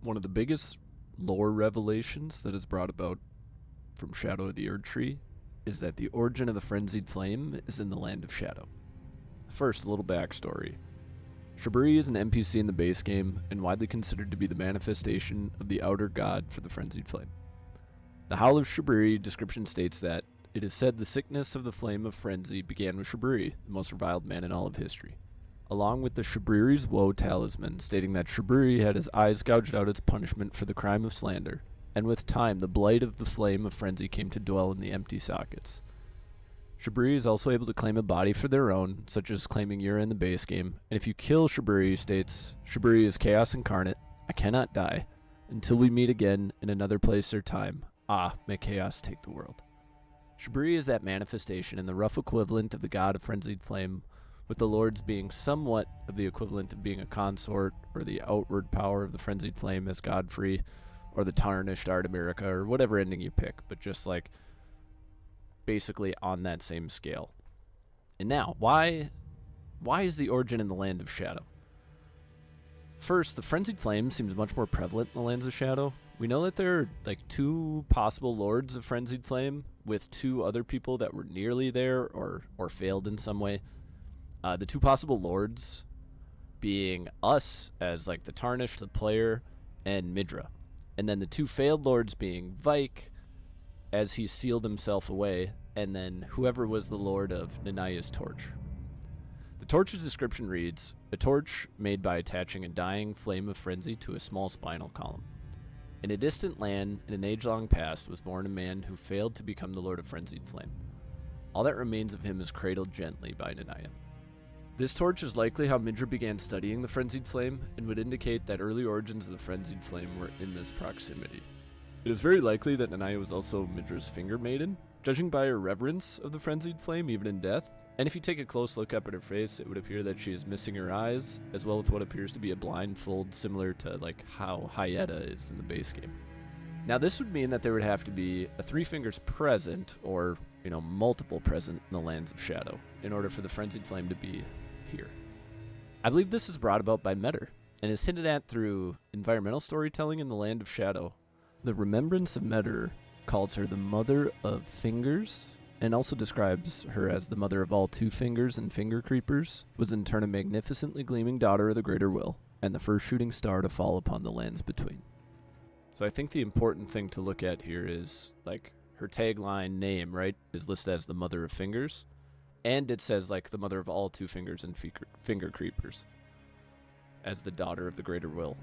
One of the biggest lore revelations that is brought about from Shadow of the Erdtree is that the origin of the Frenzied Flame is in the Land of Shadow. First, a little backstory. Shabriri is an NPC in the base game and widely considered to be the manifestation of the outer god for the Frenzied Flame. The Howl of Shabriri description states that it is said the sickness of the flame of frenzy began with Shabriri, the most reviled man in all of history, along with the Shabriri's Woe talisman stating that Shabriri had his eyes gouged out as punishment for the crime of slander, and with time the blight of the flame of frenzy came to dwell in the empty sockets. Shabriri is also able to claim a body for their own, such as claiming Yura in the base game, and if you kill Shabriri, states, Shabriri is chaos incarnate, I cannot die, until we meet again in another place or time, may chaos take the world. Shabriri is that manifestation and the rough equivalent of the god of Frenzied Flame, with the lords being somewhat of the equivalent of being a consort, or the outward power of the Frenzied Flame as Godfrey, or the tarnished Ardamirica, or whatever ending you pick, but just like basically on that same scale. And now, why is the origin in the Land of Shadow? First, the Frenzied Flame seems much more prevalent in the Lands of Shadow. We know that there are like 2 possible lords of Frenzied Flame, with 2 other people that were nearly there or failed in some way. The 2 possible lords being us as like the Tarnished, the player, and Midra. And then the 2 failed lords being Vike as he sealed himself away, and then whoever was the lord of Nanaya's torch. The torch's description reads, a torch made by attaching a dying flame of frenzy to a small spinal column. In a distant land, in an age-long past, was born a man who failed to become the Lord of Frenzied Flame. All that remains of him is cradled gently by Nanaya. This torch is likely how Midra began studying the Frenzied Flame, and would indicate that early origins of the Frenzied Flame were in this proximity. It is very likely that Nanaya was also Midra's finger maiden, judging by her reverence of the Frenzied Flame even in death. And if you take a close look up at her face, it would appear that she is missing her eyes, as well with what appears to be a blindfold similar to like how Hyetta is in the base game. Now this would mean that there would have to be a 3 fingers present, or multiple present in the Lands of Shadow, in order for the Frenzied Flame to be here. I believe this is brought about by Metyr, and is hinted at through environmental storytelling in the Land of Shadow. The Remembrance of Metyr calls her the Mother of Fingers, and also describes her as the mother of all 2 fingers and finger creepers, was in turn a magnificently gleaming daughter of the Greater Will, and the first shooting star to fall upon the lands between. So I think the important thing to look at here is, like, her tagline name, right, is listed as the Mother of Fingers, and it says, like, the mother of all 2 fingers and finger creepers, as the daughter of the Greater Will.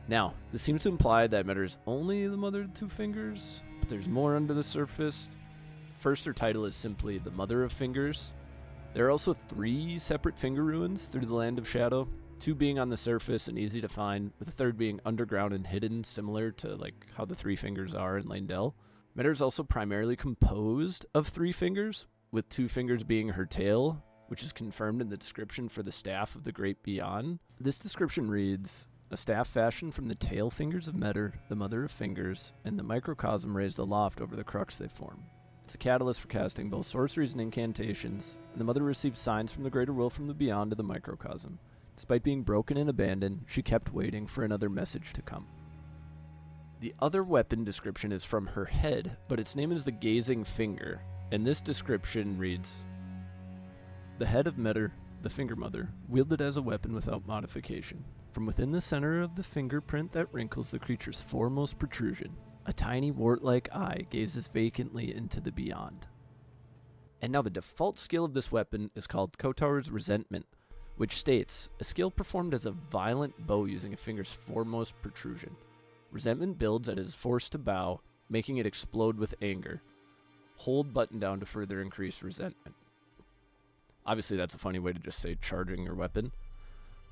Now, this seems to imply that Metyr is only the mother of 2 fingers, but there's more under the surface. First, her title is simply the Mother of Fingers. There are also 3 separate finger ruins through the Land of Shadow, 2 being on the surface and easy to find, with the 3rd being underground and hidden, similar to like how the 3 fingers are in Leyndell. Metyr is also primarily composed of 3 fingers, with 2 fingers being her tail, which is confirmed in the description for the Staff of the Great Beyond. This description reads, a staff fashioned from the tail fingers of Metyr, the Mother of Fingers, and the microcosm raised aloft over the crux they form. It's a catalyst for casting both sorceries and incantations, and the Mother received signs from the Greater Will from the Beyond to the microcosm. Despite being broken and abandoned, she kept waiting for another message to come. The other weapon description is from her head, but its name is the Gazing Finger, and this description reads, the head of Metyr, the Finger Mother, wielded as a weapon without modification. From within the center of the fingerprint that wrinkles the creature's foremost protrusion, a tiny wart-like eye gazes vacantly into the beyond. And now the default skill of this weapon is called Kotar's Resentment, which states, a skill performed as a violent bow using a finger's foremost protrusion. Resentment builds at his force to bow, making it explode with anger. Hold button down to further increase resentment. Obviously that's a funny way to just say charging your weapon,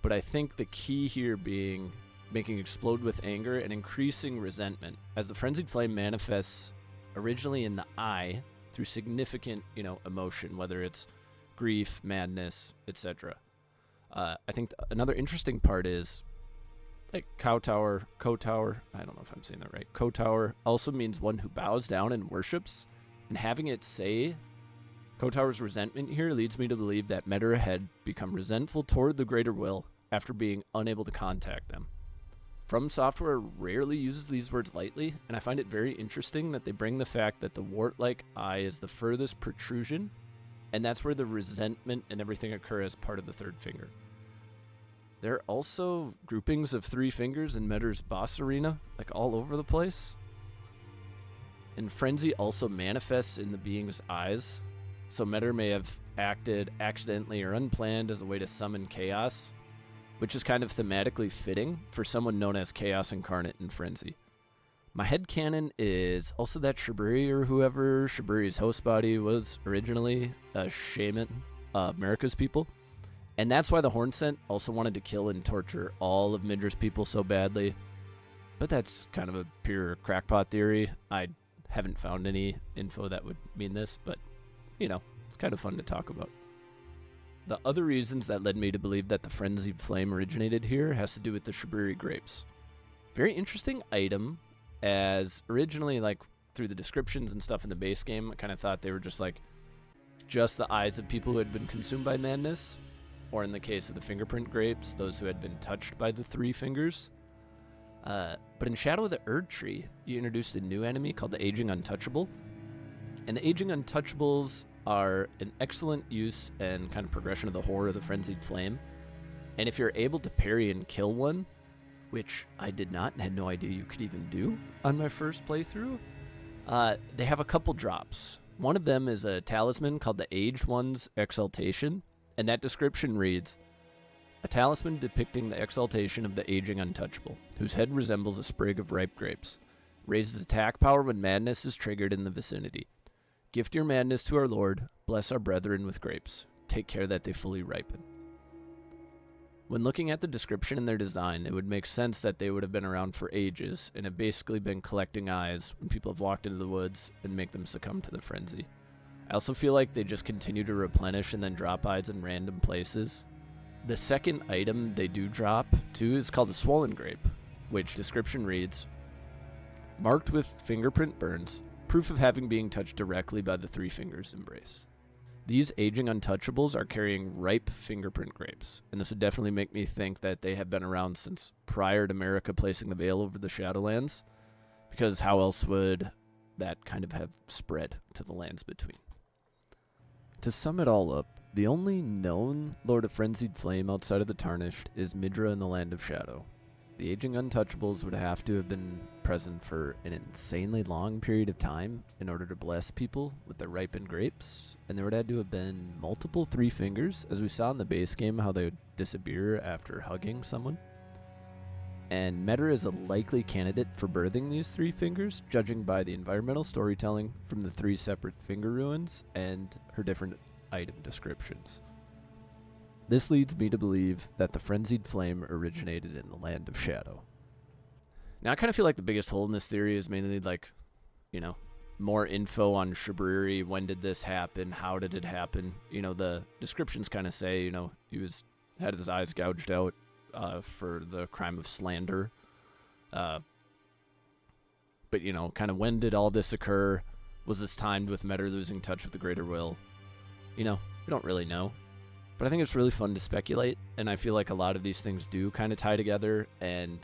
but I think the key here being making explode with anger and increasing resentment, as the Frenzied Flame manifests originally in the eye through significant, emotion, whether it's grief, madness, etc. I think another interesting part is, like, Kotar, I don't know if I'm saying that right, Kotar also means one who bows down and worships, and having it say Kotar's resentment here leads me to believe that Metyr had become resentful toward the Greater Will after being unable to contact them. From Software rarely uses these words lightly, and I find it very interesting that they bring the fact that the wart-like eye is the furthest protrusion, and that's where the resentment and everything occur as part of the third finger. There are also groupings of 3 fingers in Metyr's boss arena, like all over the place. And Frenzy also manifests in the being's eyes, so Metyr may have acted accidentally or unplanned as a way to summon chaos, which is kind of thematically fitting for someone known as Chaos Incarnate in Frenzy. My headcanon is also that Shiburi, or whoever Shiburi's host body was originally, a shaman, America's people. And that's why the Horn Scent also wanted to kill and torture all of Midra's people so badly. But that's kind of a pure crackpot theory. I haven't found any info that would mean this, but, you know, it's kind of fun to talk about. The other reasons that led me to believe that the Frenzied Flame originated here has to do with the Shiburi grapes. Very interesting item, as originally, like, through the descriptions and stuff in the base game, I kind of thought they were just the eyes of people who had been consumed by madness, or in the case of the fingerprint grapes, those who had been touched by the 3 fingers. But in Shadow of the Erdtree, you introduced a new enemy called the Aging Untouchable, and the Aging Untouchables are an excellent use and kind of progression of the horror of the Frenzied Flame. And if you're able to parry and kill one, which I did not and had no idea you could even do on my first playthrough, they have a couple drops. One of them is a talisman called the Aged One's Exaltation, and that description reads, a talisman depicting the exaltation of the Aging Untouchable, whose head resembles a sprig of ripe grapes. Raises attack power when madness is triggered in the vicinity. Gift your madness to our Lord, bless our brethren with grapes. Take care that they fully ripen. When looking at the description and their design, it would make sense that they would have been around for ages and have basically been collecting eyes when people have walked into the woods and make them succumb to the frenzy. I also feel like they just continue to replenish and then drop eyes in random places. The second item they do drop, too, is called a Swollen Grape, which description reads, marked with fingerprint burns, proof of having being touched directly by the 3 fingers embrace. These Aging Untouchables are carrying ripe fingerprint grapes, and this would definitely make me think that they have been around since prior to America placing the veil over the Shadowlands, because how else would that kind of have spread to the lands between? To sum it all up, the only known Lord of Frenzied Flame outside of the Tarnished is Midra in the Land of Shadow. The Aging Untouchables would have to have been present for an insanely long period of time in order to bless people with their ripened grapes, and there would have to have been multiple 3 fingers, as we saw in the base game how they would disappear after hugging someone. And Metyr is a likely candidate for birthing these 3 fingers, judging by the environmental storytelling from the 3 separate finger ruins and her different item descriptions. This leads me to believe that the Frenzied Flame originated in the Land of Shadow. Now, I kind of feel like the biggest hole in this theory is mainly, more info on Shiburi. When did this happen? How did it happen? The descriptions kind of say, he had his eyes gouged out for the crime of slander. But, kind of when did all this occur? Was this timed with Metyr losing touch with the Greater Will? We don't really know. But I think it's really fun to speculate, and I feel like a lot of these things do kind of tie together, and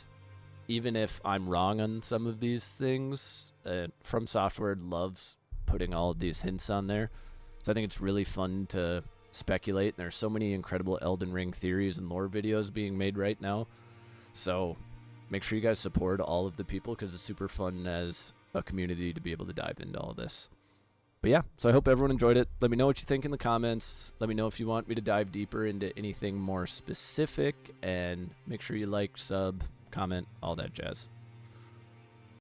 even if I'm wrong on some of these things, From Software loves putting all of these hints on there, so I think it's really fun to speculate, and there's so many incredible Elden Ring theories and lore videos being made right now, so make sure you guys support all of the people, because it's super fun as a community to be able to dive into all this. But yeah, so I hope everyone enjoyed it. Let me know what you think in the comments. Let me know if you want me to dive deeper into anything more specific. And make sure you like, sub, comment, all that jazz.